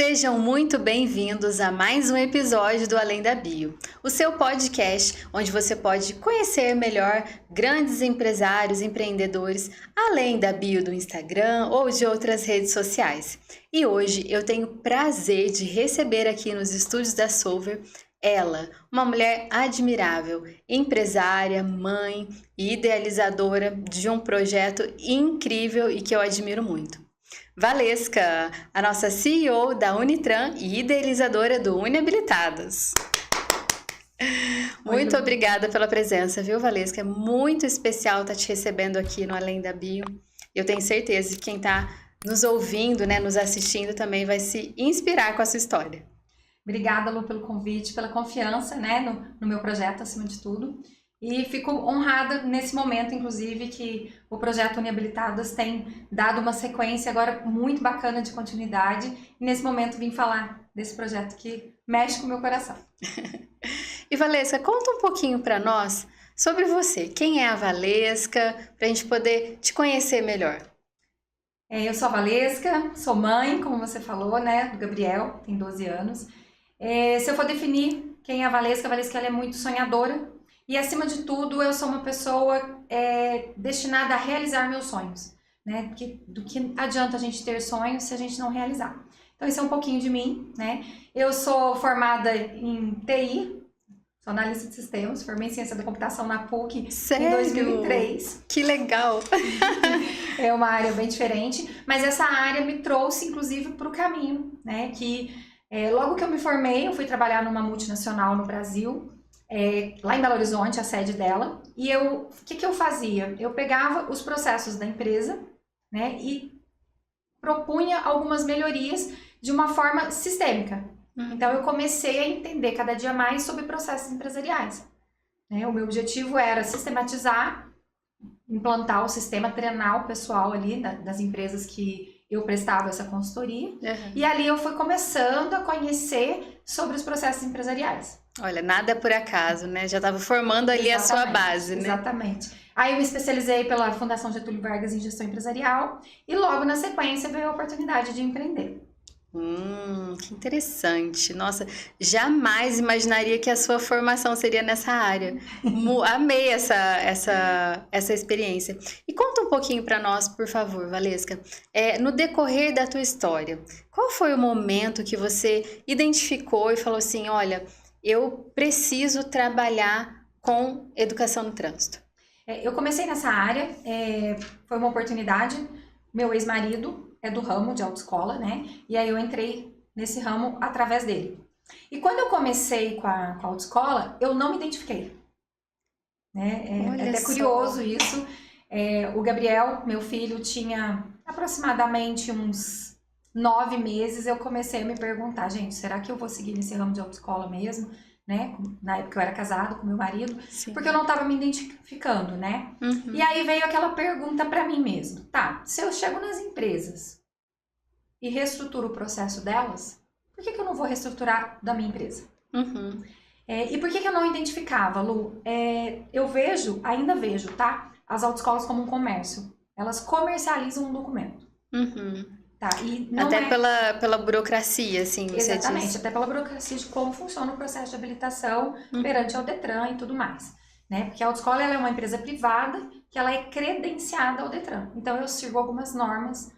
Sejam muito bem-vindos a mais um episódio do Além da Bio, o seu podcast onde você pode conhecer melhor grandes empresários, empreendedores, além da bio do Instagram ou de outras redes sociais. E hoje eu tenho o prazer de receber aqui nos estúdios da Solver ela, uma mulher admirável, empresária, mãe e idealizadora de um projeto incrível e que eu admiro muito. Valesca, a nossa CEO da Unitran e idealizadora do Uniabilitados. Muito obrigada pela presença, viu, Valesca? É muito especial estar te recebendo aqui no Além da Bio. Eu tenho certeza que quem está nos ouvindo, nos assistindo também vai se inspirar com a sua história. Obrigada, Lu, pelo convite, pela confiança, no meu projeto, acima de tudo. E fico honrada nesse momento, inclusive, que o projeto Uniabilitadas tem dado uma sequência agora muito bacana de continuidade. E nesse momento vim falar desse projeto que mexe com o meu coração. E Valesca, conta um pouquinho para nós sobre você. Quem é a Valesca, para a gente poder te conhecer melhor. Eu sou a Valesca, sou mãe, como você falou, do Gabriel, tem 12 anos. Se eu for definir quem é a Valesca ela é muito sonhadora. E, acima de tudo, eu sou uma pessoa destinada a realizar meus sonhos, Do que adianta a gente ter sonhos se a gente não realizar. Então, esse é um pouquinho de mim, Eu sou formada em TI, sou analista de sistemas, formei em ciência da computação na PUC. Sério? Em 2003. Que legal! É uma área bem diferente, mas essa área me trouxe, inclusive, para o caminho, logo que eu me formei, eu fui trabalhar numa multinacional no Brasil, lá em Belo Horizonte, a sede dela, e o que eu fazia? Eu pegava os processos da empresa, e propunha algumas melhorias de uma forma sistêmica. Então, eu comecei a entender cada dia mais sobre processos empresariais. O meu objetivo era sistematizar, implantar o sistema, treinar o pessoal ali das empresas que eu prestava essa consultoria. E ali eu fui começando a conhecer sobre os processos empresariais. Olha, nada por acaso, Já estava formando ali a sua base, Exatamente. Aí eu me especializei pela Fundação Getúlio Vargas em Gestão Empresarial e logo na sequência veio a oportunidade de empreender. Que interessante. Nossa, jamais imaginaria que a sua formação seria nessa área. Amei essa experiência. E conta um pouquinho para nós, por favor, Valesca. No decorrer da tua história, qual foi o momento que você identificou e falou assim, olha, eu preciso trabalhar com educação no trânsito? Eu comecei nessa área, foi uma oportunidade. Meu ex-marido é do ramo de autoescola, E aí eu entrei nesse ramo através dele. E quando eu comecei com a autoescola, eu não me identifiquei. É até curioso isso. O Gabriel, meu filho, tinha aproximadamente uns 9 meses. Eu comecei a me perguntar, gente, será que eu vou seguir nesse ramo de autoescola mesmo? Na época eu era casada com meu marido, Sim. Porque eu não estava me identificando, E aí veio aquela pergunta para mim mesmo, tá, se eu chego nas empresas e reestruturo o processo delas, por que eu não vou reestruturar da minha empresa? E por que eu não identificava, Lu? Eu ainda vejo, tá, as autoescolas como um comércio, elas comercializam um documento. Tá, e não até pela burocracia, assim, você Exatamente, diz. até pela burocracia de como funciona o processo de habilitação perante ao Detran e tudo mais. Porque a autoescola ela é uma empresa privada que ela é credenciada ao Detran. Então, eu sigo algumas normas.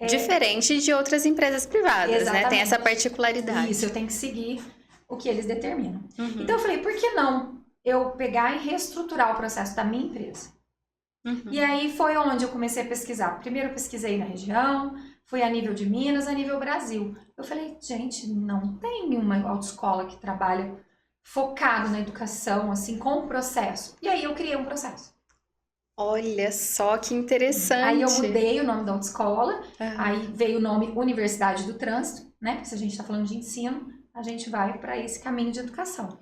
Diferente de outras empresas privadas, Tem essa particularidade. Isso, eu tenho que seguir o que eles determinam. Então, eu falei, por que não eu pegar e reestruturar o processo da minha empresa? E aí foi onde eu comecei a pesquisar. Primeiro eu pesquisei na região, fui a nível de Minas, a nível Brasil. Eu falei, gente, não tem uma autoescola que trabalha focado na educação, assim, com o processo. E aí eu criei um processo. Olha só que interessante. Aí eu mudei o nome da autoescola, aí veio o nome Universidade do Trânsito, Porque se a gente está falando de ensino, a gente vai para esse caminho de educação.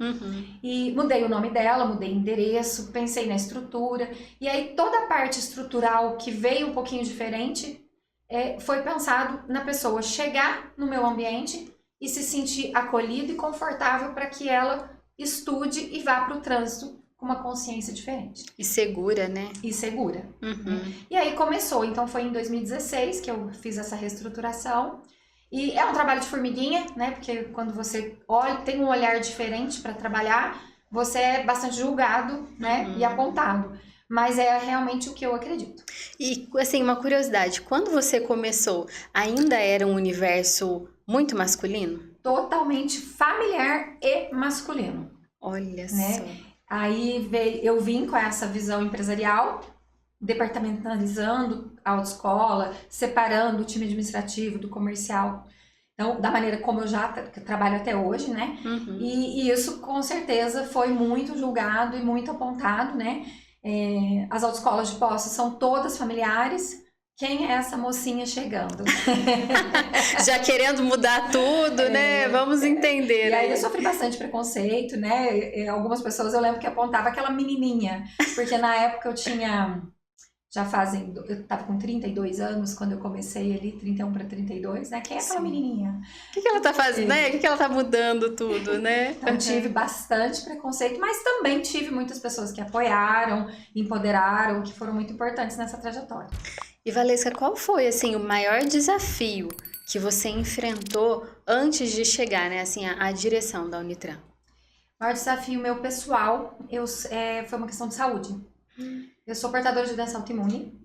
E mudei o nome dela, mudei o endereço, pensei na estrutura. E aí toda a parte estrutural que veio um pouquinho diferente foi pensado na pessoa chegar no meu ambiente e se sentir acolhida e confortável para que ela estude e vá para o trânsito com uma consciência diferente. E segura, E segura. E aí começou, então foi em 2016 que eu fiz essa reestruturação. E é um trabalho de formiguinha, né? Porque quando você olha, tem um olhar diferente para trabalhar, você é bastante julgado, né? E apontado. Mas é realmente o que eu acredito. E, assim, uma curiosidade, quando você começou, ainda era um universo muito masculino? Totalmente familiar e masculino. Olha né? só. Aí eu vim com essa visão empresarial, departamentalizando a autoescola, separando o time administrativo do comercial. Então, da maneira como eu já trabalho até hoje, né? E isso, com certeza, foi muito julgado e muito apontado, né? As autoescolas de Poços são todas familiares. Quem é essa mocinha chegando? Já querendo mudar tudo, né? Vamos entender. E aí eu sofri bastante preconceito, né? Algumas pessoas eu lembro que apontavam aquela menininha, porque na época eu tinha, eu tava com 32 anos quando eu comecei ali, 31 para 32, né? Quem é aquela menininha? O que ela tá fazendo, né? O que ela tá mudando tudo, né? Então tive bastante preconceito, mas também tive muitas pessoas que apoiaram, empoderaram, que foram muito importantes nessa trajetória. E Valesca, qual foi, assim, o maior desafio que você enfrentou antes de chegar, né, assim, à direção da Unitran? O maior desafio meu pessoal foi uma questão de saúde. Eu sou portadora de doença autoimune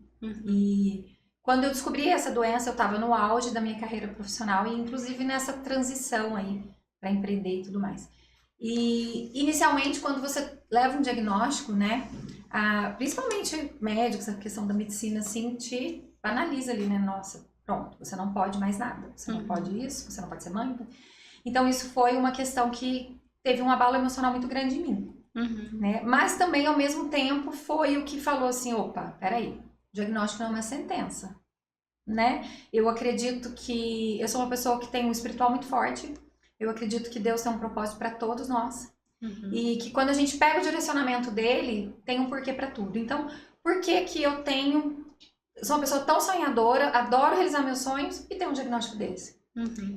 e quando eu descobri essa doença, eu estava no auge da minha carreira profissional e inclusive nessa transição aí para empreender e tudo mais. E inicialmente, quando você leva um diagnóstico, né, principalmente médicos, a questão da medicina, assim, te banaliza ali, né? Nossa, pronto, você não pode mais nada, você não pode isso, você não pode ser mãe. Então, isso foi uma questão que teve um abalo emocional muito grande em mim, né? Mas também, ao mesmo tempo, foi o que falou assim, opa, peraí, diagnóstico não é uma sentença, né? Eu acredito que eu sou uma pessoa que tem um espiritual muito forte, eu acredito que Deus tem um propósito para todos nós. E que quando a gente pega o direcionamento dele, tem um porquê para tudo. Então, por que que eu sou uma pessoa tão sonhadora, adoro realizar meus sonhos e tenho um diagnóstico desse?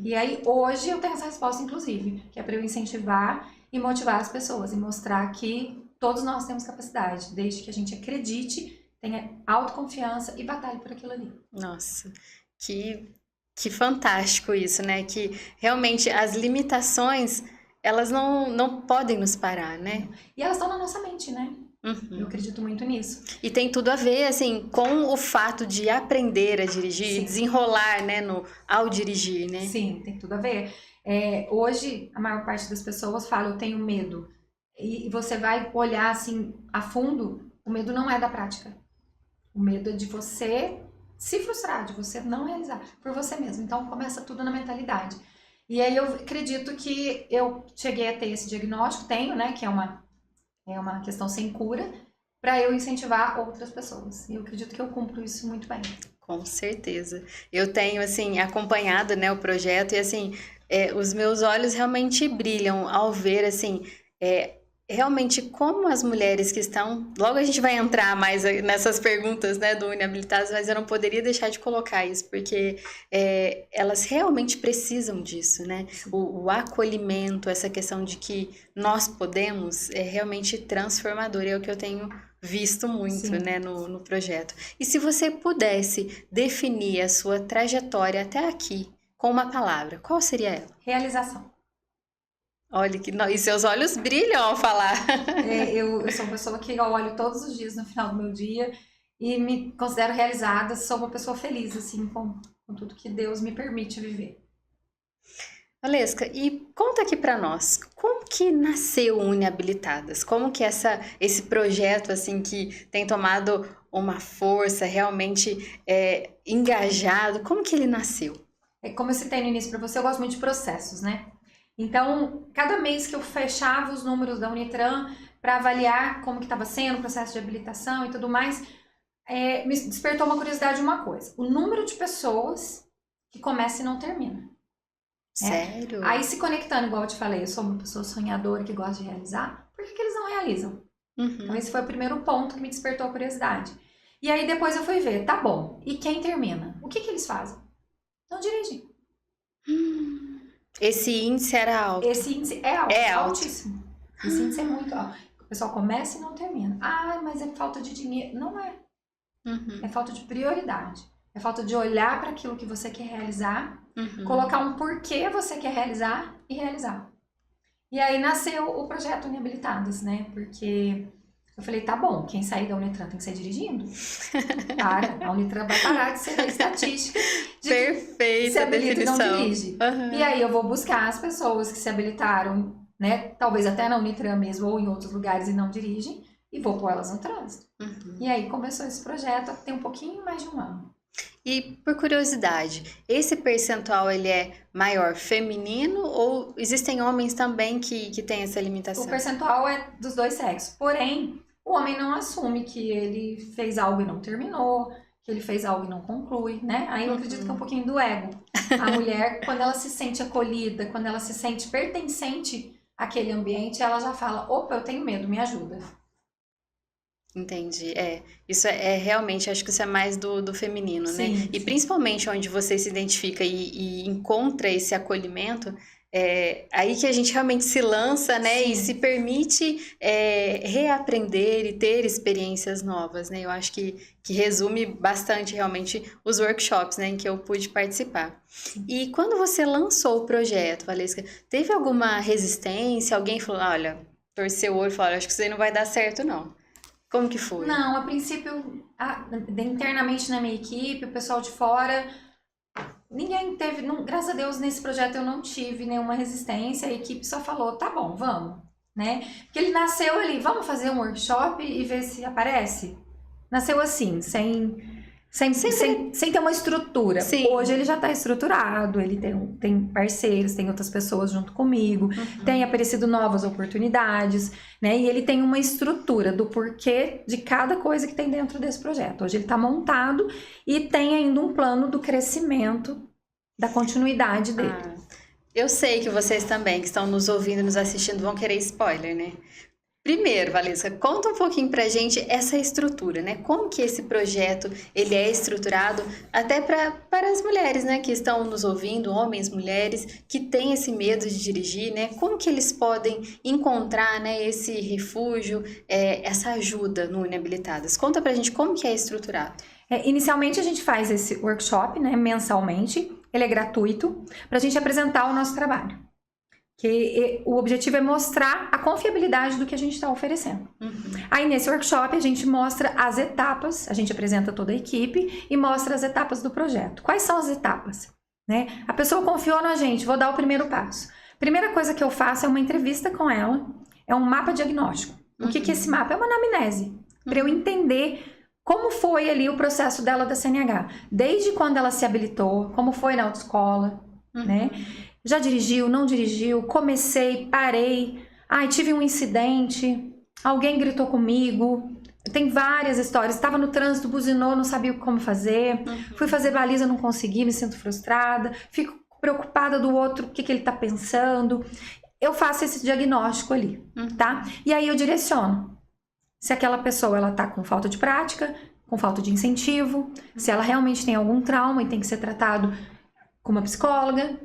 E aí, hoje, eu tenho essa resposta, inclusive, que é para eu incentivar e motivar as pessoas e mostrar que todos nós temos capacidade, desde que a gente acredite, tenha autoconfiança e batalhe por aquilo ali. Nossa, que fantástico isso, né? Que realmente as limitações, elas não podem nos parar, né? E elas estão na nossa mente, né? Eu acredito muito nisso. E tem tudo a ver, assim, com o fato de aprender a dirigir, desenrolar, né, ao dirigir, né? Sim, tem tudo a ver. Hoje, a maior parte das pessoas fala, eu tenho medo. E você vai olhar, assim, a fundo, o medo não é da prática. O medo é de você se frustrar, de você não realizar por você mesmo. Então, começa tudo na mentalidade. E aí, eu acredito que eu cheguei a ter esse diagnóstico, tenho, né, que é uma questão sem cura, para eu incentivar outras pessoas. E eu acredito que eu cumpro isso muito bem. Com certeza. Eu tenho, assim, acompanhado, né, o projeto e, assim, os meus olhos realmente brilham ao ver, assim, realmente como as mulheres que estão... Logo a gente vai entrar mais nessas perguntas, né, do Uniabilitadas, mas eu não poderia deixar de colocar isso, porque elas realmente precisam disso, né? O acolhimento, essa questão de que nós podemos, é realmente transformador, é o que eu tenho visto muito, né, no projeto. E se você pudesse definir a sua trajetória até aqui com uma palavra, qual seria ela? Realização. Olha, e seus olhos brilham ao falar. Eu sou uma pessoa que eu olho todos os dias no final do meu dia e me considero realizada, sou uma pessoa feliz, assim, com tudo que Deus me permite viver. Valesca, e conta aqui para nós, como que nasceu o Uniabilitadas? Como que esse projeto, assim, que tem tomado uma força realmente engajado, como que ele nasceu? Como eu citei no início para você, eu gosto muito de processos, né? Então, cada mês que eu fechava os números da Unitran para avaliar como que estava sendo o processo de habilitação e tudo mais, me despertou uma curiosidade de uma coisa. O número de pessoas que começa e não termina. Sério? Aí, se conectando, igual eu te falei, eu sou uma pessoa sonhadora que gosta de realizar, por que eles não realizam? Então, esse foi o primeiro ponto que me despertou a curiosidade. E aí, depois eu fui ver, tá bom, e quem termina? O que eles fazem? Não dirigem. Esse índice era alto. Esse índice é alto, altíssimo. Alto. Esse índice é muito alto. O pessoal começa e não termina. Ah, mas é falta de dinheiro. Não é. É falta de prioridade. é falta de olhar para aquilo que você quer realizar, colocar um porquê você quer realizar e realizar. E aí nasceu o projeto Uniabilitadas, né? Porque eu falei, tá bom, quem sair da Unitran tem que sair dirigindo. A Unitran vai parar de ser a estatística de Perfeita se habilita e não definição. dirige. E aí eu vou buscar as pessoas que se habilitaram, né? Talvez até na Unitran mesmo ou em outros lugares e não dirigem, e vou pôr elas no trânsito. E aí começou esse projeto, tem um pouquinho mais de um ano. E por curiosidade, esse percentual ele é maior feminino ou existem homens também que têm essa limitação? O percentual é dos dois sexos, porém, o homem não assume que ele fez algo e não terminou, que ele fez algo e não conclui, né? Aí eu acredito que é um pouquinho do ego. A mulher, quando ela se sente acolhida, quando ela se sente pertencente àquele ambiente, ela já fala, opa, eu tenho medo, me ajuda. Entendi, isso é realmente, acho que isso é mais do feminino, né? Sim, E sim. principalmente onde você se identifica e encontra esse acolhimento, aí que a gente realmente se lança, né? E Sim. se permite reaprender e ter experiências novas, né? Eu acho que resume bastante realmente os workshops, né, em que eu pude participar. E quando você lançou o projeto, Valesca, teve alguma resistência? Alguém falou, olha, torceu o olho e falou, acho que isso aí não vai dar certo, não. Como que foi? Não, a princípio, internamente na minha equipe, o pessoal de fora, ninguém teve, graças a Deus, nesse projeto eu não tive nenhuma resistência, a equipe só falou, tá bom, vamos, né? Porque ele nasceu ali, vamos fazer um workshop e ver se aparece? Nasceu assim, sem ter uma estrutura. Sim. Hoje ele já está estruturado, ele tem parceiros, tem outras pessoas junto comigo, tem aparecido novas oportunidades, né? E ele tem uma estrutura do porquê de cada coisa que tem dentro desse projeto. Hoje ele está montado e tem ainda um plano do crescimento, da continuidade dele. Eu sei que vocês também, que estão nos ouvindo e nos assistindo, vão querer spoiler, né? Primeiro, Valesca, conta um pouquinho pra gente essa estrutura, né? Como que esse projeto, ele é estruturado até para as mulheres, né? Que estão nos ouvindo, homens, mulheres, que têm esse medo de dirigir, né? Como que eles podem encontrar, né, esse refúgio, essa ajuda no Uniabilitadas? Conta pra gente como que é estruturado. Inicialmente a gente faz esse workshop, né, mensalmente, ele é gratuito, pra gente apresentar o nosso trabalho. Que o objetivo é mostrar a confiabilidade do que a gente está oferecendo. Aí nesse workshop a gente mostra as etapas, a gente apresenta toda a equipe e mostra as etapas do projeto. Quais são as etapas? Né? A pessoa confiou na gente, vou dar o primeiro passo. Primeira coisa que eu faço é uma entrevista com ela, é um mapa diagnóstico. O que é esse mapa? É uma anamnese, para eu entender como foi ali o processo dela da CNH. Desde quando ela se habilitou, como foi na autoescola, né? Já dirigiu, não dirigiu, comecei, parei, tive um incidente, alguém gritou comigo, tem várias histórias, estava no trânsito, buzinou, não sabia como fazer, fui fazer baliza, não consegui, me sinto frustrada, fico preocupada do outro, o que ele está pensando. Eu faço esse diagnóstico ali, tá? E aí eu direciono. Se aquela pessoa ela tá com falta de prática, com falta de incentivo, se ela realmente tem algum trauma e tem que ser tratado com uma psicóloga.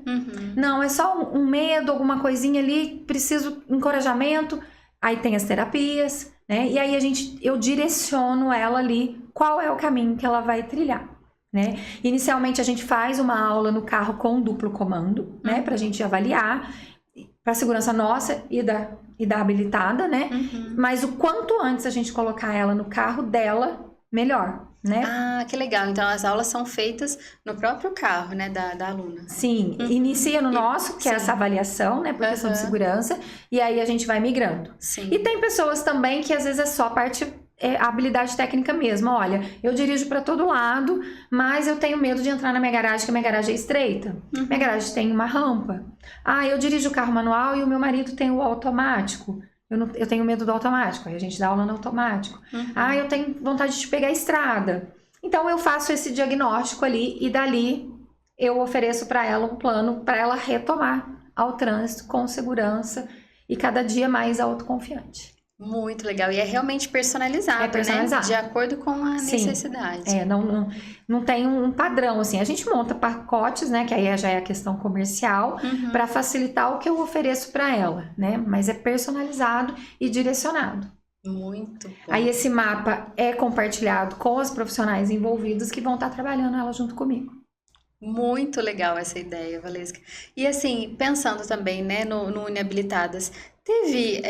Não, é só um medo, alguma coisinha ali, preciso encorajamento. Aí tem as terapias, né? E aí eu direciono ela ali qual é o caminho que ela vai trilhar, né? Inicialmente a gente faz uma aula no carro com duplo comando, né? Pra gente avaliar, pra segurança nossa e da habilitada, né? Mas o quanto antes a gente colocar ela no carro dela, melhor. Né? Que legal. Então, as aulas são feitas no próprio carro, né, da aluna. Sim, inicia no nosso, que é essa avaliação, né, por questão de segurança, e aí a gente vai migrando. Sim. E tem pessoas também que às vezes é só parte, a habilidade técnica mesmo. Olha, eu dirijo para todo lado, mas eu tenho medo de entrar na minha garagem, que a minha garagem é estreita. Minha garagem tem uma rampa. Eu dirijo o carro manual e o meu marido tem o automático. Eu tenho medo do automático, aí a gente dá aula no automático. Eu tenho vontade de pegar a estrada. Então, eu faço esse diagnóstico ali e dali eu ofereço para ela um plano para ela retomar ao trânsito com segurança e cada dia mais autoconfiante. Muito legal. E é realmente personalizado, né? De acordo com a necessidade. Não tem um padrão, assim. A gente monta pacotes, né? Que aí já é a questão comercial, para facilitar o que eu ofereço para ela, né? Mas é personalizado e direcionado. Muito bom. Aí esse mapa é compartilhado com os profissionais envolvidos que vão estar trabalhando ela junto comigo. Muito legal essa ideia, Valesca. E assim, pensando também, né, no Uniabilitadas, teve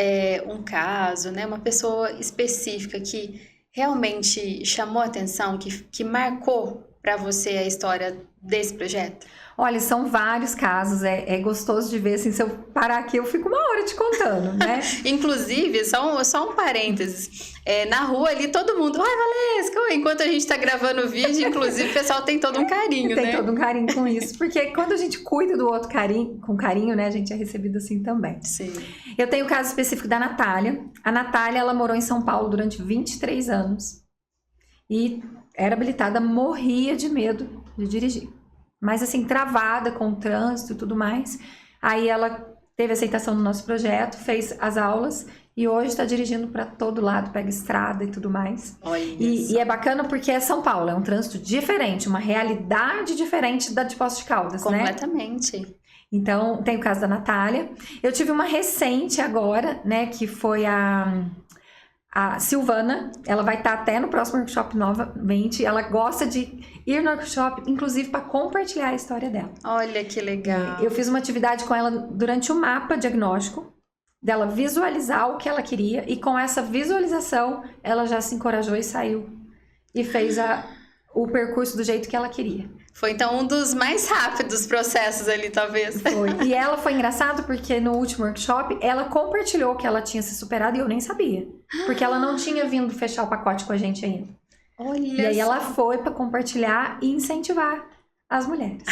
um caso, né, uma pessoa específica que realmente chamou a atenção, que marcou para você a história desse projeto? Olha, são vários casos, é gostoso de ver, assim, se eu parar aqui eu fico uma hora te contando, né? Inclusive, só um parênteses, na rua ali todo mundo, ai Valesca, enquanto a gente tá gravando o vídeo, inclusive o pessoal tem todo um carinho, né? Tem todo um carinho com isso, porque quando a gente cuida do outro com carinho, né, a gente é recebido assim também. Sim. Eu tenho o caso específico da Natália. A Natália, ela morou em São Paulo durante 23 anos e era habilitada, morria de medo de dirigir. Mas assim, travada com o trânsito e tudo mais. Aí ela teve aceitação no nosso projeto, fez as aulas e hoje está dirigindo para todo lado, pega estrada e tudo mais. Olha E é bacana porque é São Paulo, é um trânsito diferente, uma realidade diferente da de Poços de Caldas, né? Completamente. Então, tem o caso da Natália. Eu tive uma recente agora, né, que foi a Silvana. Ela vai estar até no próximo workshop novamente. Ela gosta de ir no workshop, inclusive para compartilhar a história dela. Olha que legal. Eu fiz uma atividade com ela durante o mapa diagnóstico, dela visualizar o que ela queria, e com essa visualização, ela já se encorajou e saiu. E fez o percurso do jeito que ela queria. Foi então um dos mais rápidos processos ali, talvez. Foi. E ela foi engraçado porque no último workshop ela compartilhou que ela tinha se superado e eu nem sabia. Porque ela não tinha vindo fechar o pacote com a gente ainda. Olha E aí só. ela foi para compartilhar e incentivar as mulheres.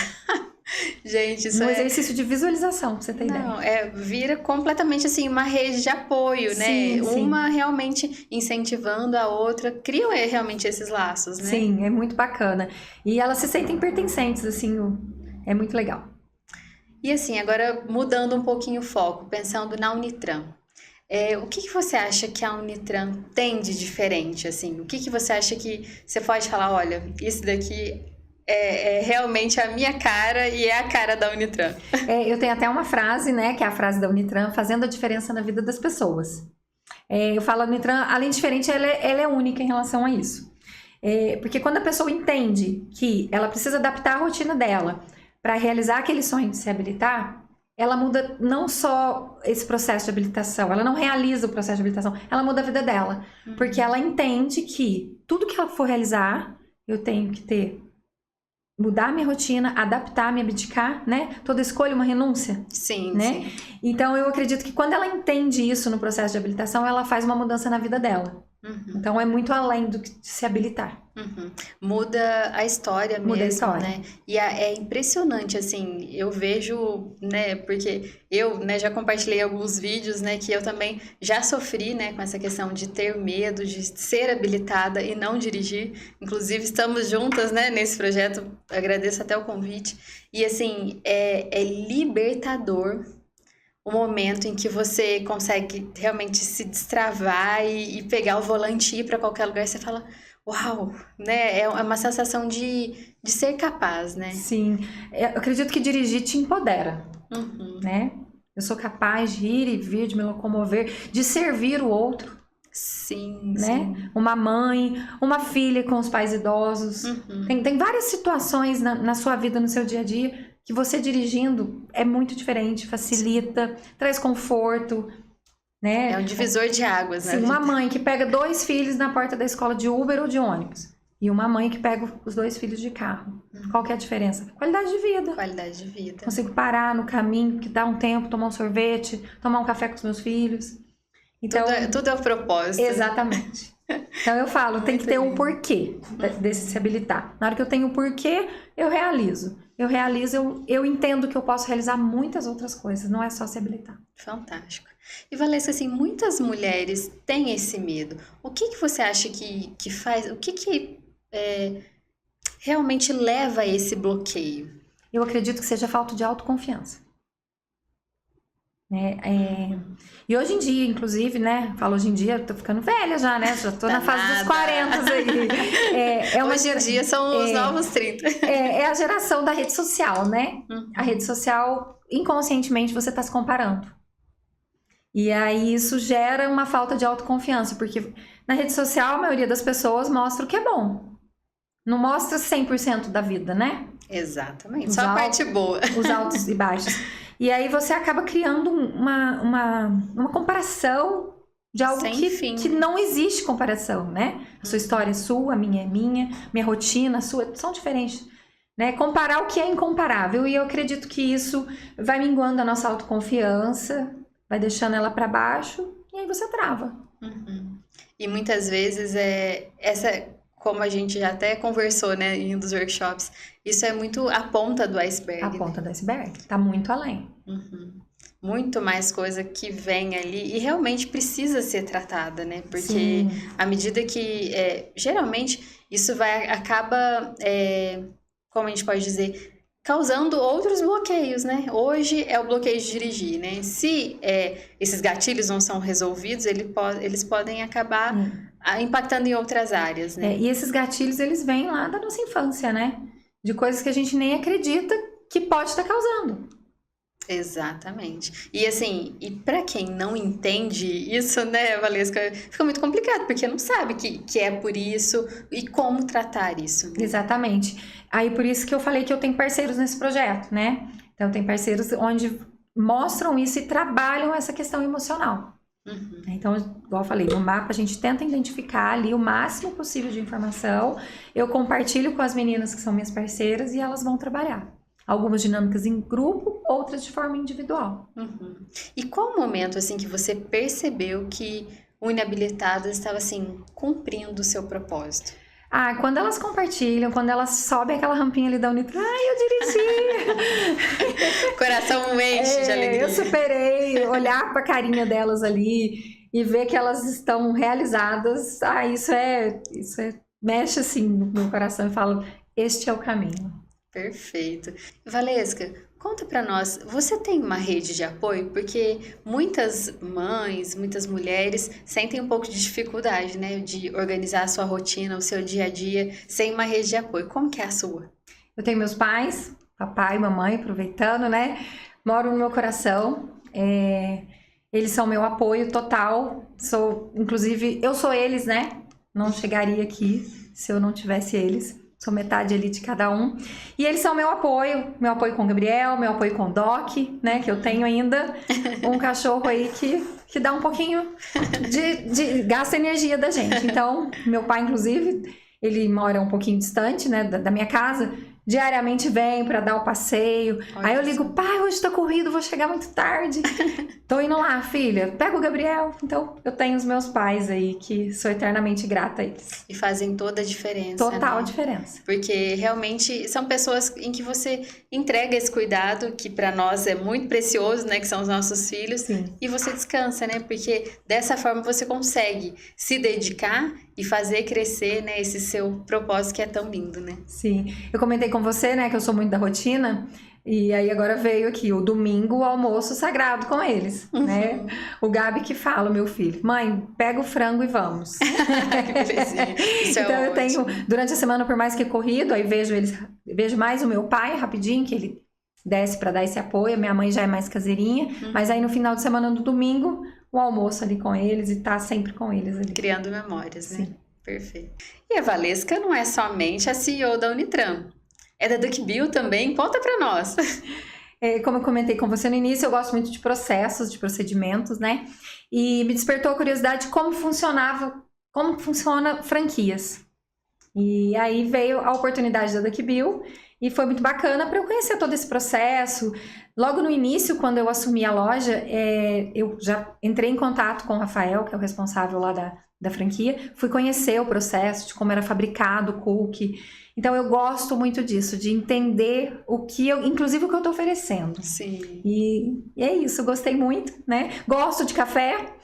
Gente, isso No exercício de visualização, pra você ter ideia. Não, vira completamente assim uma rede de apoio, né? Sim, sim. Uma realmente incentivando a outra, criam realmente esses laços, né? Sim, é muito bacana. E elas se sentem pertencentes, assim, é muito legal. E assim, agora mudando um pouquinho o foco, pensando na Unitran. O que você acha que a Unitran tem de diferente, assim? O que você acha que você pode falar, olha, isso daqui é realmente a minha cara e é a cara da Unitran? Eu tenho até uma frase, né, que é a frase da Unitran, fazendo a diferença na vida das pessoas. Eu falo, a Unitran, além de diferente, ela é única em relação a isso. Porque quando a pessoa entende que ela precisa adaptar a rotina dela para realizar aquele sonho de se habilitar, ela muda não só esse processo de habilitação, ela não realiza o processo de habilitação, ela muda a vida dela. Porque ela entende que tudo que ela for realizar, eu tenho que mudar a minha rotina, adaptar, me abdicar, né? Toda escolha uma renúncia. Sim, né? sim. Então, eu acredito que quando ela entende isso no processo de habilitação, ela faz uma mudança na vida dela. Então, é muito além do que se habilitar. Muda a história mesmo, Muda a história. né? E é impressionante, assim, eu vejo, né, porque eu, né, já compartilhei alguns vídeos, né, que eu também já sofri, né, com essa questão de ter medo de ser habilitada e não dirigir. Inclusive, estamos juntas, né, nesse projeto, agradeço até o convite. E, assim, é libertador o momento em que você consegue realmente se destravar e pegar o volante e ir para qualquer lugar, você fala, uau, né? É uma sensação de ser capaz, né? Sim. Eu acredito que dirigir te empodera, né? Eu sou capaz de ir e vir, de me locomover, de servir o outro. Sim, né? sim. Uma mãe, uma filha com os pais idosos. Tem várias situações na sua vida, no seu dia a dia, que você dirigindo é muito diferente, facilita, traz conforto, né? É um divisor de águas, né? Sim, uma mãe que pega 2 filhos na porta da escola de Uber ou de ônibus. E uma mãe que pega os 2 filhos de carro. Qual que é a diferença? Qualidade de vida. Qualidade de vida. Consigo parar no caminho, que dá um tempo, tomar um sorvete, tomar um café com os meus filhos. Então, tudo é o propósito. Exatamente. Então eu falo, tem que ter um porquê desse se habilitar. Na hora que eu tenho um porquê, eu realizo. Eu entendo que eu posso realizar muitas outras coisas, não é só se habilitar. Fantástico. E Valesca, assim, muitas mulheres têm esse medo. O que você acha que faz, o que realmente leva a esse bloqueio? Eu acredito que seja falta de autoconfiança. E hoje em dia, inclusive, né? Falo hoje em dia, eu tô ficando velha já, né? Já tô na fase dos 40 aí. Hoje em dia são os novos 30. É a geração da rede social, né? A rede social, inconscientemente, você tá se comparando. E aí isso gera uma falta de autoconfiança, porque na rede social a maioria das pessoas mostra o que é bom. Não mostra 100% da vida, né? Exatamente, só a parte boa. Os altos e baixos. E aí você acaba criando uma comparação de algo que não existe comparação, né? A sua história é sua, a minha é minha rotina, a sua, são diferentes. Né? Comparar o que é incomparável. E eu acredito que isso vai minguando a nossa autoconfiança, vai deixando ela para baixo, e aí você trava. Uhum. E muitas vezes como a gente já até conversou, né, em um dos workshops, isso é muito a ponta do iceberg. A ponta do iceberg, tá muito além. Uhum. Muito mais coisa que vem ali e realmente precisa ser tratada, né? Porque Sim. à medida que, geralmente, isso acaba, como a gente pode dizer, causando outros bloqueios, né? Hoje é o bloqueio de dirigir, né? Se esses gatilhos não são resolvidos, eles podem acabar impactando em outras áreas, né? E esses gatilhos, eles vêm lá da nossa infância, né? De coisas que a gente nem acredita que pode estar causando. Exatamente. E assim, e para quem não entende isso, né, Valesca, fica muito complicado, porque não sabe que é por isso e como tratar isso. Né? Exatamente. Aí por isso que eu falei que eu tenho parceiros nesse projeto, né? Então tem parceiros onde mostram isso e trabalham essa questão emocional. Uhum. Então, igual eu falei, no mapa a gente tenta identificar ali o máximo possível de informação. Eu compartilho com as meninas que são minhas parceiras e elas vão trabalhar. Algumas dinâmicas em grupo, outras de forma individual. Uhum. E qual o momento, assim, que você percebeu que o Inabilitadas estava, assim, cumprindo o seu propósito? Quando elas compartilham, quando elas sobem aquela rampinha ali da Unitran, eu dirigi! Coração enche de alegria. Eu superei, olhar para a carinha delas ali e ver que elas estão realizadas. Isso mexe assim no meu coração e falo, este é o caminho. Perfeito. Valesca, conta pra nós, você tem uma rede de apoio? Porque muitas mães, muitas mulheres sentem um pouco de dificuldade, né? De organizar a sua rotina, o seu dia a dia, sem uma rede de apoio. Como que é a sua? Eu tenho meus pais, papai e mamãe, aproveitando, né? Moram no meu coração. Eles são meu apoio total. Inclusive, eu sou eles, né? Não chegaria aqui se eu não tivesse eles. Sou metade ali de cada um. E eles são meu apoio com o Gabriel, meu apoio com o Doc, né? Que eu tenho ainda um cachorro aí que dá um pouquinho gasta energia da gente. Então, meu pai, inclusive, ele mora um pouquinho distante, né? Da minha casa. Diariamente vem para dar o passeio. Olha, aí eu ligo, pai, hoje tá corrido, vou chegar muito tarde. Tô indo lá, filha, pega o Gabriel. Então, eu tenho os meus pais aí, que sou eternamente grata a eles. E fazem toda a diferença. Total né? diferença. Porque realmente são pessoas em que você entrega esse cuidado, que para nós é muito precioso, né? Que são os nossos filhos. Sim. E você descansa, né? Porque dessa forma você consegue se dedicar e fazer crescer, né, esse seu propósito que é tão lindo, né? Sim. Eu comentei com você, né, que eu sou muito da rotina. E aí agora veio aqui o domingo, o almoço sagrado com eles, né? O Gabi que fala, meu filho, mãe, pega o frango e vamos. Que belezinha. Isso então é eu tenho, durante a semana, por mais que corrido, aí vejo mais o meu pai rapidinho, que ele desce para dar esse apoio. A minha mãe já é mais caseirinha, mas aí no final de semana, no domingo, o almoço ali com eles e tá sempre com eles ali. Criando memórias, né? Sim. Perfeito. E a Valesca não é somente a CEO da Unitran. É da Duckbill também? Conta pra nós. Como eu comentei com você no início, eu gosto muito de processos, de procedimentos, né? E me despertou a curiosidade de como funciona franquias. E aí veio a oportunidade da Duckbill e foi muito bacana para eu conhecer todo esse processo. Logo no início, quando eu assumi a loja, eu já entrei em contato com o Rafael, que é o responsável lá da franquia. Fui conhecer o processo de como era fabricado o cookie. Então, eu gosto muito disso, de entender inclusive o que eu estou oferecendo. Sim. E é isso, gostei muito, né? Gosto de café.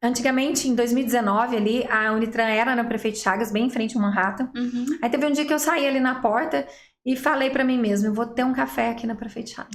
Antigamente, em 2019, ali, a Unitran era na Prefeito Chagas, bem em frente ao Manhattan. Uhum. Aí teve um dia que eu saí ali na porta e falei pra mim mesma, eu vou ter um café aqui na Prefeito Chagas.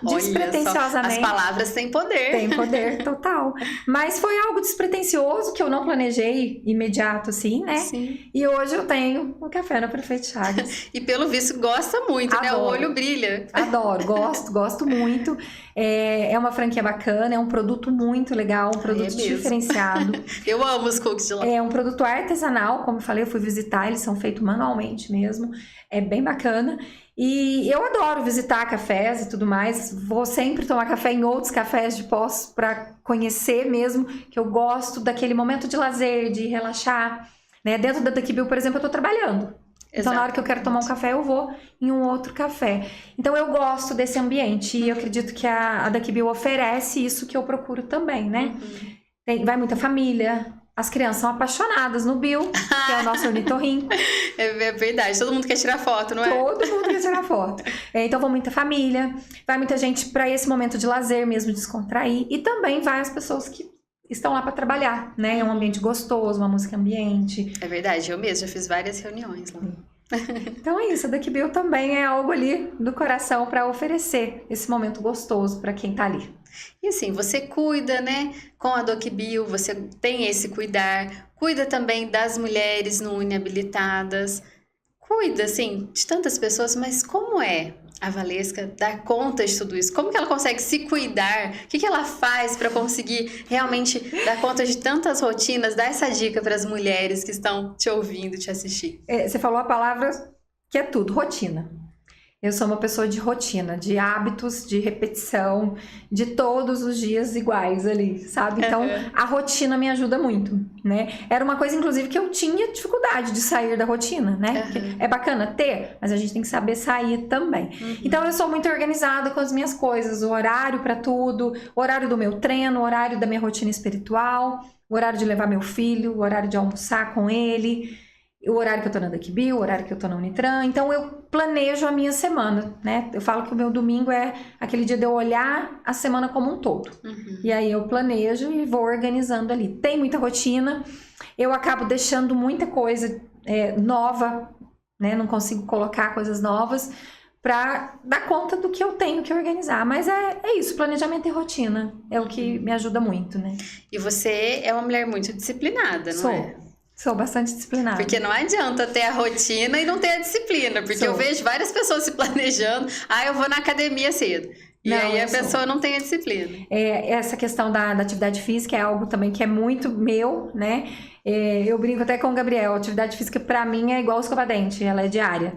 Despretensiosamente. As palavras têm poder. Tem poder total. Mas foi algo despretensioso que eu não planejei imediato, assim, né? Sim. E hoje eu tenho um café na Prefeito Chagas. E pelo visto gosta muito, né? O olho brilha. Adoro, gosto muito. É uma franquia bacana, é um produto muito legal, um produto diferenciado. Eu amo os cookies de lá. É um produto artesanal, como eu falei, eu fui visitar, eles são feitos manualmente mesmo. É bem bacana. E eu adoro visitar cafés e tudo mais. Vou sempre tomar café em outros cafés de Poços para conhecer mesmo, que eu gosto daquele momento de lazer, de relaxar. Né? Dentro da Duck Bill, por exemplo, eu estou trabalhando. Então, na hora que eu quero tomar um café, eu vou em um outro café. Então, eu gosto desse ambiente. E eu acredito que a Duck Bill oferece isso que eu procuro também, né? Vai muita família. As crianças são apaixonadas no Bill, que é o nosso ornitorrinco. É verdade, todo mundo quer tirar foto, não é? Todo mundo quer tirar foto. Então, vai muita família, vai muita gente para esse momento de lazer mesmo, descontrair. E também vai as pessoas que estão lá para trabalhar, né? É um ambiente gostoso, uma música ambiente. É verdade, eu mesmo já fiz várias reuniões lá. Então é isso, a Duck Bill também é algo ali do coração para oferecer esse momento gostoso para quem tá ali. E assim, você cuida, né? Com a Duck Bill, você tem esse cuidar, cuida também das mulheres não inabilitadas, cuida, assim, de tantas pessoas, mas como é a Valesca dar conta de tudo isso? Como que ela consegue se cuidar? O que ela faz para conseguir realmente dar conta de tantas rotinas? Dá essa dica para as mulheres que estão te ouvindo, te assistir. Você falou a palavra que é tudo, rotina. Eu sou uma pessoa de rotina, de hábitos, de repetição, de todos os dias iguais ali, sabe? Então, a rotina me ajuda muito, né? Era uma coisa, inclusive, que eu tinha dificuldade de sair da rotina, né? É bacana ter, mas a gente tem que saber sair também. Então, eu sou muito organizada com as minhas coisas, o horário para tudo, o horário do meu treino, o horário da minha rotina espiritual, o horário de levar meu filho, o horário de almoçar com ele, o horário que eu tô na Duck Bill, o horário que eu tô na Unitran. Então, eu planejo a minha semana, né? Eu falo que o meu domingo é aquele dia de eu olhar a semana como um todo. E aí, eu planejo e vou organizando ali. Tem muita rotina, eu acabo deixando muita coisa nova, né? Não consigo colocar coisas novas para dar conta do que eu tenho que organizar. Mas é isso, planejamento e rotina é o que me ajuda muito, né? E você é uma mulher muito disciplinada, não é? Sou bastante disciplinada. Porque não adianta ter a rotina e não ter a disciplina. Porque eu vejo várias pessoas se planejando. Eu vou na academia cedo. E aí a pessoa não tem a disciplina. Essa questão da atividade física é algo também que é muito meu, né? Eu brinco até com o Gabriel. A atividade física pra mim é igual escova-dente. Ela é diária.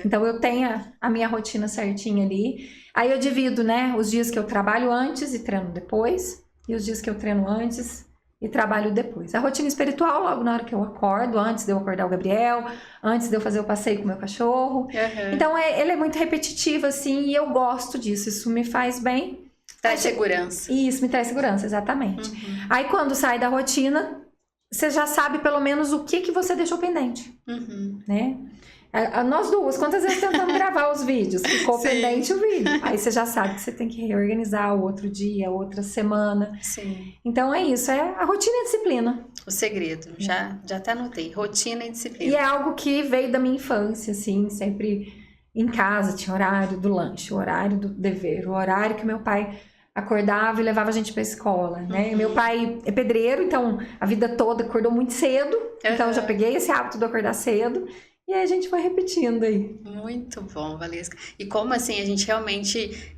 Então eu tenho a minha rotina certinha ali. Aí eu divido, né? Os dias que eu trabalho antes e treino depois. E os dias que eu treino antes e trabalho depois. A rotina espiritual, logo na hora que eu acordo, antes de eu acordar o Gabriel, antes de eu fazer o passeio com o meu cachorro. Então, ele é muito repetitivo, assim, e eu gosto disso. Isso me faz bem. Traz segurança. Isso, me traz segurança, exatamente. Aí, quando sai da rotina, você já sabe, pelo menos, o que você deixou pendente, né? Nós duas, quantas vezes tentamos gravar os vídeos? Ficou pendente o vídeo. Aí você já sabe que você tem que reorganizar o outro dia, outra semana. Sim. Então é isso, a rotina e a disciplina. O segredo, já até anotei. Rotina e disciplina. E é algo que veio da minha infância, assim, sempre em casa tinha horário do lanche, o horário do dever, o horário que meu pai acordava e levava a gente pra escola, né? Meu pai é pedreiro, então a vida toda acordou muito cedo. Então eu já peguei esse hábito de acordar cedo. E aí a gente vai repetindo aí. Muito bom, Valesca. E como assim a gente realmente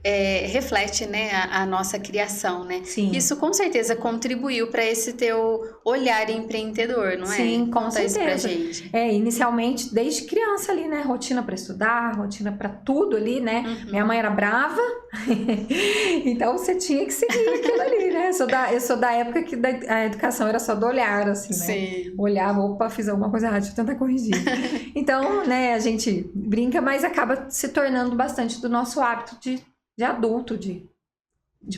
reflete, né, a nossa criação, né? Sim. Isso com certeza contribuiu para esse teu olhar empreendedor, não é? Sim, com Conta certeza. isso pra gente. Inicialmente, desde criança ali, né? Rotina para estudar, rotina para tudo ali, né? Minha mãe era brava, então você tinha que seguir aquilo ali, né? Eu sou da época que a educação era só do olhar, assim, né? Sim. Olhava, opa, fiz alguma coisa errada, deixa eu tentar corrigir. Então, né, a gente brinca, mas acaba se tornando bastante do nosso hábito de adulto, de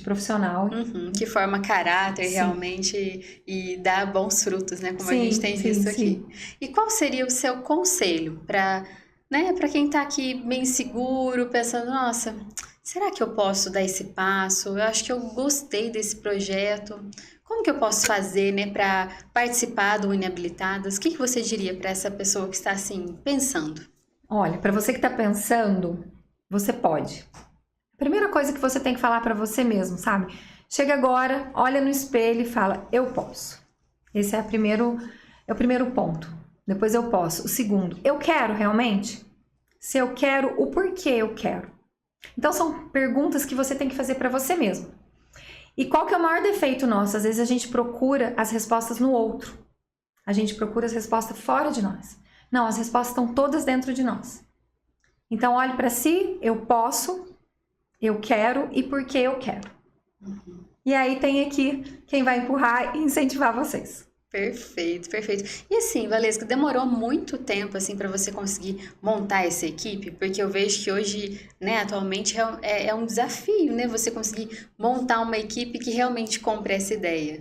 profissional. Que forma caráter realmente e dá bons frutos, né? Como a gente tem visto aqui. E qual seria o seu conselho para, né, para quem tá aqui meio inseguro, pensando, nossa, será que eu posso dar esse passo? Eu acho que eu gostei desse projeto. Como que eu posso fazer, né, para participar do Inabilitadas? O que você diria para essa pessoa que está assim pensando? Olha, para você que tá pensando, você pode. A primeira coisa que você tem que falar para você mesmo, sabe? Chega agora, olha no espelho e fala, eu posso. Esse é o primeiro ponto. Depois eu posso. O segundo, eu quero realmente? Se eu quero, o porquê eu quero? Então são perguntas que você tem que fazer para você mesmo. E qual que é o maior defeito nosso? Às vezes a gente procura as respostas no outro. A gente procura as respostas fora de nós. Não, as respostas estão todas dentro de nós. Então olhe para si, eu posso, eu quero e por que eu quero. E aí tem aqui quem vai empurrar e incentivar vocês. Perfeito, perfeito. E assim, Valesca, demorou muito tempo assim para você conseguir montar essa equipe? Porque eu vejo que hoje, né, atualmente é um desafio, né, você conseguir montar uma equipe que realmente compre essa ideia.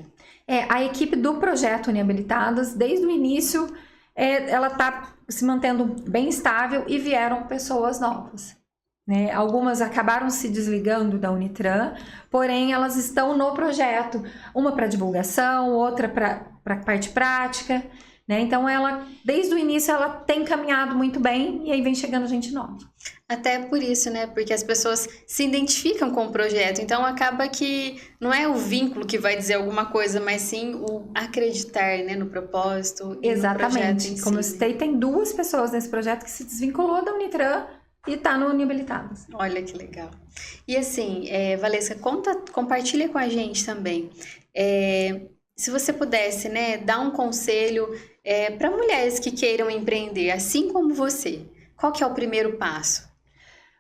A equipe do projeto Uniabilitadas, desde o início, ela está se mantendo bem estável e vieram pessoas novas. Né? Algumas acabaram se desligando da Unitran, porém elas estão no projeto, uma para divulgação, outra para parte prática, né? Então ela, desde o início, ela tem caminhado muito bem e aí vem chegando gente nova. Até por isso, né? Porque as pessoas se identificam com o projeto, então acaba que não é o vínculo que vai dizer alguma coisa, mas sim o acreditar, né, no propósito e Exatamente. no projeto em si. Como eu citei, tem 2 pessoas nesse projeto que se desvinculou da Unitran e tá no Uniabilitadas. Olha que legal. E assim, Valesca, compartilha com a gente também. Se você pudesse, né, dar um conselho para mulheres que queiram empreender, assim como você, qual que é o primeiro passo?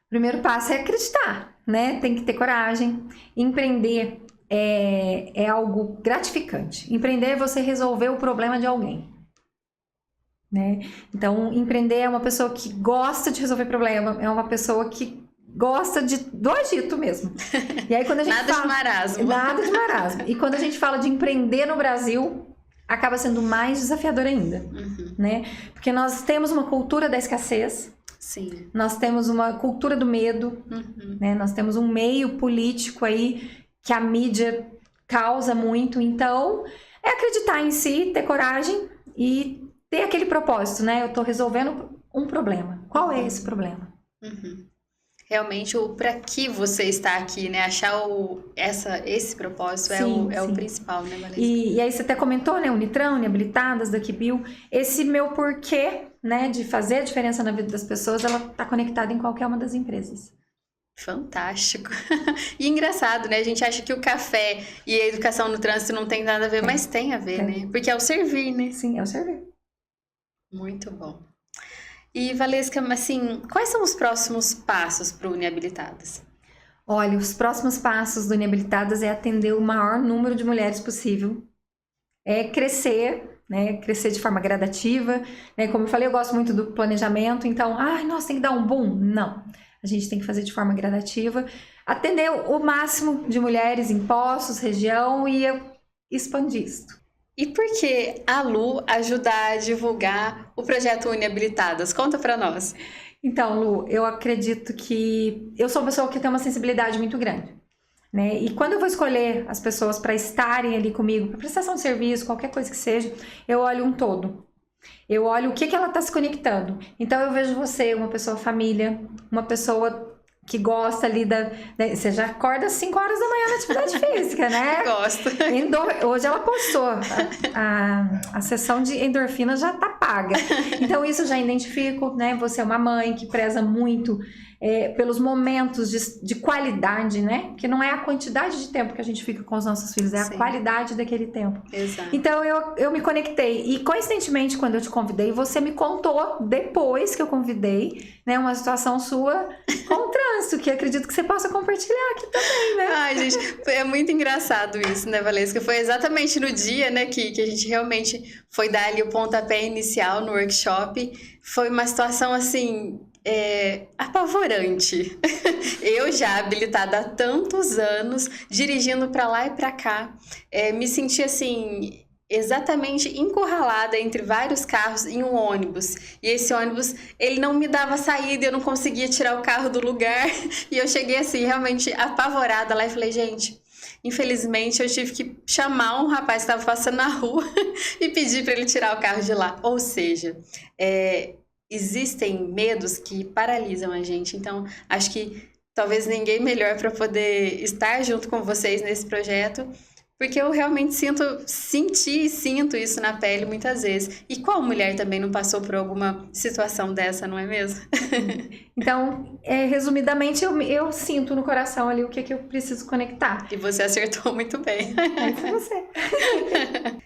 O primeiro passo é acreditar, né? Tem que ter coragem. Empreender é algo gratificante. Empreender é você resolver o problema de alguém. Né? Então, empreender é uma pessoa que gosta de resolver problema, é uma pessoa que gosta do agito mesmo. E aí, quando a gente Nada de marasmo. Nada de marasmo. E quando a gente fala de empreender no Brasil, acaba sendo mais desafiador ainda. Né? Porque nós temos uma cultura da escassez. Sim. Nós temos uma cultura do medo. Né? Nós temos um meio político aí que a mídia causa muito. Então, é acreditar em si, ter coragem e ter aquele propósito, né? Eu tô resolvendo um problema. Qual é esse problema? Realmente, o para que você está aqui, né? Achar esse propósito é o principal, né, Valesca? E aí você até comentou, né? Unitran, Uniabilitadas, Daqui Bio. Esse meu porquê, né? De fazer a diferença na vida das pessoas, ela tá conectada em qualquer uma das empresas. Fantástico. E engraçado, né? A gente acha que o café e a educação no trânsito não tem nada a ver, mas tem a ver, né? Porque é o servir, né? Sim, é o servir. Muito bom. E, Valesca, assim, quais são os próximos passos para o Uniabilitadas? Olha, os próximos passos do Uniabilitadas é atender o maior número de mulheres possível. É crescer, né? Crescer de forma gradativa. Né? Como eu falei, eu gosto muito do planejamento. Então, nossa, tem que dar um boom. Não. A gente tem que fazer de forma gradativa. Atender o máximo de mulheres em Poços, região e expandir isto. E por que a Lu ajudar a divulgar o projeto Uniabilitadas? Conta pra nós. Então, Lu, eu acredito que eu sou uma pessoa que tem uma sensibilidade muito grande, né? E quando eu vou escolher as pessoas para estarem ali comigo, para prestação de serviço, qualquer coisa que seja, eu olho um todo. Eu olho o que ela está se conectando. Então, eu vejo você, uma pessoa família, uma pessoa que gosta ali você já acorda às 5 horas da manhã na atividade física, né? Gosto. Hoje ela postou. A sessão de endorfina já tá paga. Então, isso eu já identifico, né? Você é uma mãe que preza muito pelos momentos de qualidade, né? Que não é a quantidade de tempo que a gente fica com os nossos filhos, é a qualidade daquele tempo. Exato. Então, eu me conectei. E, coincidentemente, quando eu te convidei, você me contou, depois que eu convidei, né? Uma situação sua com o trânsito, que acredito que você possa compartilhar aqui também, né? Ai, gente, é muito engraçado isso, né, Valesca? Foi exatamente no dia, né, que a gente realmente foi dar ali o pontapé inicial no workshop. Foi uma situação, assim, apavorante. Eu já habilitada há tantos anos, dirigindo pra lá e pra cá, me senti, assim, exatamente encurralada entre vários carros em um ônibus. E esse ônibus, ele não me dava saída, eu não conseguia tirar o carro do lugar. E eu cheguei, assim, realmente apavorada lá e falei, gente, infelizmente eu tive que chamar um rapaz que estava passando na rua e pedir para ele tirar o carro de lá. Ou seja, existem medos que paralisam a gente. Então, acho que talvez ninguém melhor para poder estar junto com vocês nesse projeto, porque eu realmente senti e sinto isso na pele muitas vezes. E qual mulher também não passou por alguma situação dessa, não é mesmo? Então, resumidamente, eu sinto no coração ali o que eu preciso conectar. E você acertou muito bem. Aí foi você.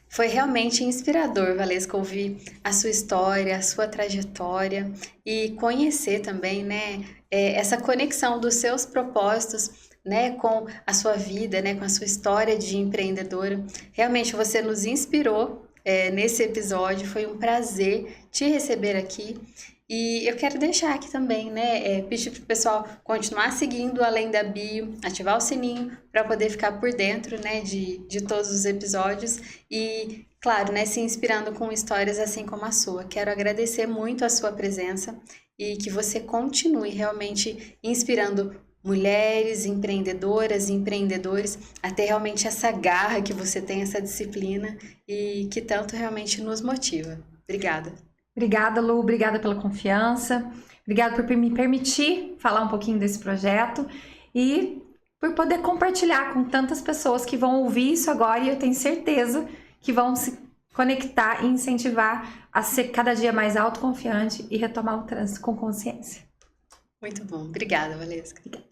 Foi realmente inspirador, Valesca, ouvir a sua história, a sua trajetória e conhecer também, né, essa conexão dos seus propósitos, né, com a sua vida, né, com a sua história de empreendedora. Realmente você nos inspirou nesse episódio, foi um prazer te receber aqui. E eu quero deixar aqui também, né, pedir para o pessoal continuar seguindo Além da Bio, ativar o sininho para poder ficar por dentro, né, de todos os episódios e, claro, né, se inspirando com histórias assim como a sua. Quero agradecer muito a sua presença e que você continue realmente inspirando mulheres, empreendedoras e empreendedores a ter realmente essa garra que você tem, essa disciplina e que tanto realmente nos motiva. Obrigada. Obrigada, Lu. Obrigada pela confiança. Obrigada por me permitir falar um pouquinho desse projeto e por poder compartilhar com tantas pessoas que vão ouvir isso agora e eu tenho certeza que vão se conectar e incentivar a ser cada dia mais autoconfiante e retomar o trânsito com consciência. Muito bom. Obrigada, Valesca. Obrigada.